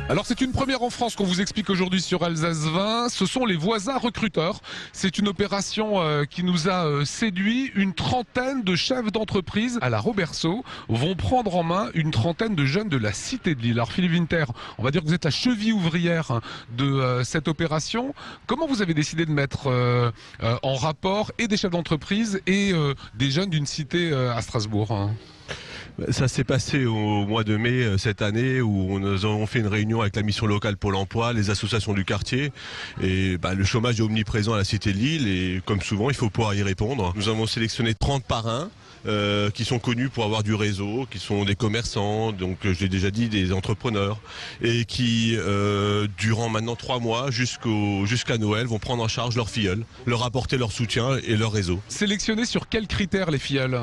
Alors c'est une première en France qu'on vous explique aujourd'hui sur Alsace 20, ce sont les voisins recruteurs. C'est une opération qui nous a séduit. Une trentaine de chefs d'entreprise à la Roberceau vont prendre en main une trentaine de jeunes de la Cité de Lille. Alors Philippe Winter, on va dire que vous êtes la cheville ouvrière de cette opération. Comment vous avez décidé de mettre en rapport et des chefs d'entreprise et des jeunes d'une cité à Strasbourg? Ça s'est passé au mois de mai cette année où nous avons fait une réunion avec la mission locale Pôle emploi, les associations du quartier. Et le chômage est omniprésent à la Cité de Lille et comme souvent, il faut pouvoir y répondre. Nous avons sélectionné 30 parrains. Qui sont connus pour avoir du réseau, qui sont des commerçants, donc je l'ai déjà dit, des entrepreneurs, et qui, durant maintenant 3 mois jusqu'à Noël, vont prendre en charge leurs filleuls, leur apporter leur soutien et leur réseau. Sélectionnés sur quels critères les filleuls?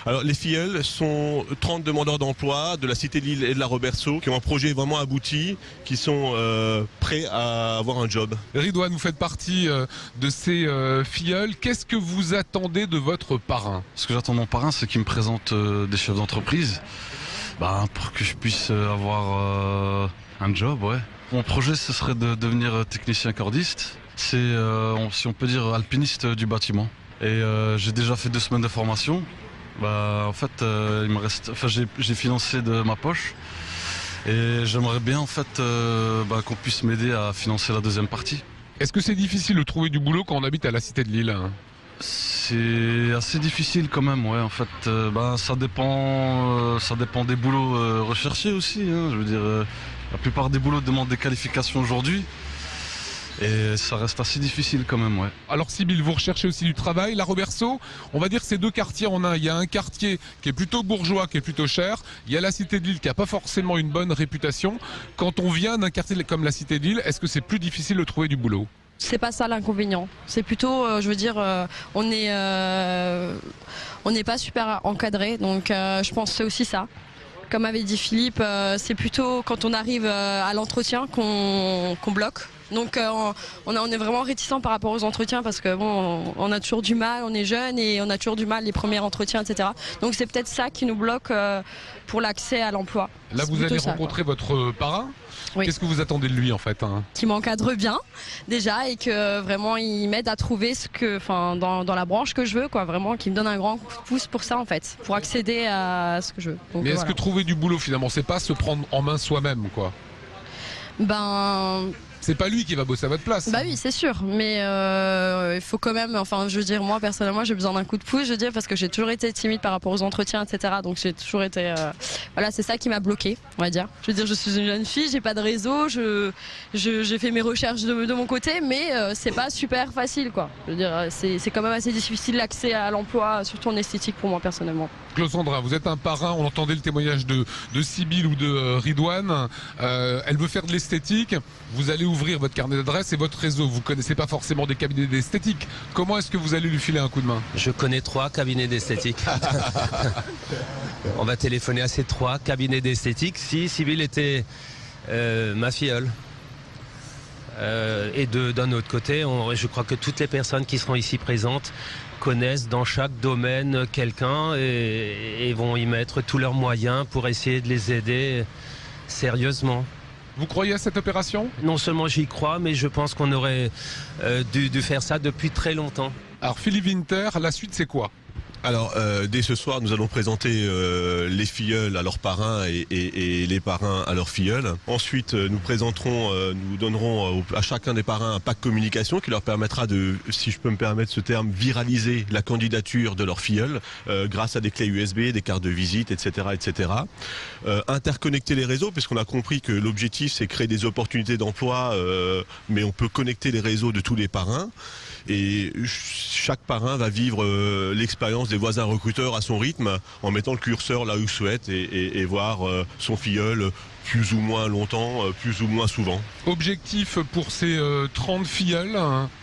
Alors les filleuls sont 30 demandeurs d'emploi de la Cité de Lille et de la Roberceau qui ont un projet vraiment abouti, qui sont prêts à avoir un job. Ridouane, vous faites partie de ces filleuls. Qu'est-ce que vous attendez de votre parrain? Ce que j'attends de mon parrain, c'est qu'il me présente des chefs d'entreprise pour que je puisse avoir un job. Ouais. Mon projet, ce serait de devenir technicien cordiste. C'est, si on peut dire, alpiniste du bâtiment. Et j'ai déjà fait 2 semaines de formation. En fait, il me reste, j'ai financé de ma poche et j'aimerais bien en fait qu'on puisse m'aider à financer la deuxième partie. Est-ce que c'est difficile de trouver du boulot quand on habite à la Cité de Lille? C'est assez difficile quand même, ouais. En fait, ça dépend des boulots recherchés aussi. Hein. Je veux dire, la plupart des boulots demandent des qualifications aujourd'hui. Et ça reste assez difficile quand même, ouais. Alors Sybille, vous recherchez aussi du travail. La Roberceau, on va dire que c'est 2 quartiers en un. Il y a un quartier qui est plutôt bourgeois, qui est plutôt cher. Il y a la Cité de Lille qui n'a pas forcément une bonne réputation. Quand on vient d'un quartier comme la Cité de Lille, est-ce que c'est plus difficile de trouver du boulot? C'est pas ça l'inconvénient. C'est plutôt, on n'est pas super encadré. Donc je pense que c'est aussi ça. Comme avait dit Philippe, c'est plutôt quand on arrive à l'entretien qu'on bloque. Donc on est vraiment réticent par rapport aux entretiens parce que on a toujours du mal, on est jeune et on a toujours du mal les premiers entretiens, etc. Donc c'est peut-être ça qui nous bloque pour l'accès à l'emploi. Là vous allez rencontrer votre parrain. Oui. Qu'est-ce que vous attendez de lui en fait? Qu'il m'encadre bien déjà et que vraiment il m'aide à trouver dans la branche que je veux, quoi. Vraiment qu'il me donne un grand coup de pouce pour ça en fait, pour accéder à ce que je veux. Donc, mais est-ce que trouver du boulot finalement, c'est pas se prendre en main soi-même, quoi? C'est pas lui qui va bosser à votre place. Bah oui, c'est sûr, mais il faut quand même, je veux dire, moi personnellement j'ai besoin d'un coup de pouce, je veux dire, parce que j'ai toujours été timide par rapport aux entretiens, etc. Donc j'ai toujours été, voilà, c'est ça qui m'a bloquée, on va dire. Je veux dire, je suis une jeune fille, j'ai pas de réseau, j'ai fait mes recherches de mon côté, mais c'est pas super facile, quoi. Je veux dire, c'est quand même assez difficile l'accès à l'emploi, surtout en esthétique pour moi personnellement. Claude Sandrin, vous êtes un parrain, on entendait le témoignage de Sybille ou de Ridouane. Elle veut faire de l'esthétique, vous allez ouvrir votre carnet d'adresses et votre réseau. Vous connaissez pas forcément des cabinets d'esthétique. Comment est-ce que vous allez lui filer un coup de main? Je connais 3 cabinets d'esthétique. On va téléphoner à ces 3 cabinets d'esthétique si Sybille était ma filleule. Et d'un autre côté, je crois que toutes les personnes qui seront ici présentes connaissent dans chaque domaine quelqu'un et vont y mettre tous leurs moyens pour essayer de les aider sérieusement. Vous croyez à cette opération? Non seulement j'y crois, mais je pense qu'on aurait dû faire ça depuis très longtemps. Alors Philippe Winter, la suite c'est quoi? Alors, dès ce soir, nous allons présenter les filleuls à leurs parrains et les parrains à leurs filleuls. Ensuite, nous donnerons à chacun des parrains un pack communication qui leur permettra de, si je peux me permettre ce terme, viraliser la candidature de leurs filleuls grâce à des clés USB, des cartes de visite, etc., etc. Interconnecter les réseaux, puisqu'on a compris que l'objectif, c'est créer des opportunités d'emploi, mais on peut connecter les réseaux de tous les parrains. Et chaque parrain va vivre l'expérience des voisins recruteurs à son rythme en mettant le curseur là où il souhaite et voir son filleul plus ou moins longtemps, plus ou moins souvent. Objectif pour ces 30 filleuls?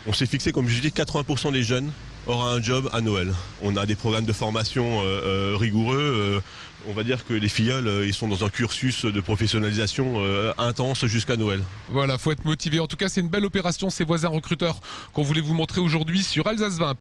On s'est fixé, comme je dis, 80% des jeunes aura un job à Noël. On a des programmes de formation rigoureux. On va dire que les filleuls, ils sont dans un cursus de professionnalisation intense jusqu'à Noël. Voilà, faut être motivé. En tout cas, c'est une belle opération, ces voisins recruteurs qu'on voulait vous montrer aujourd'hui sur Alsace 20.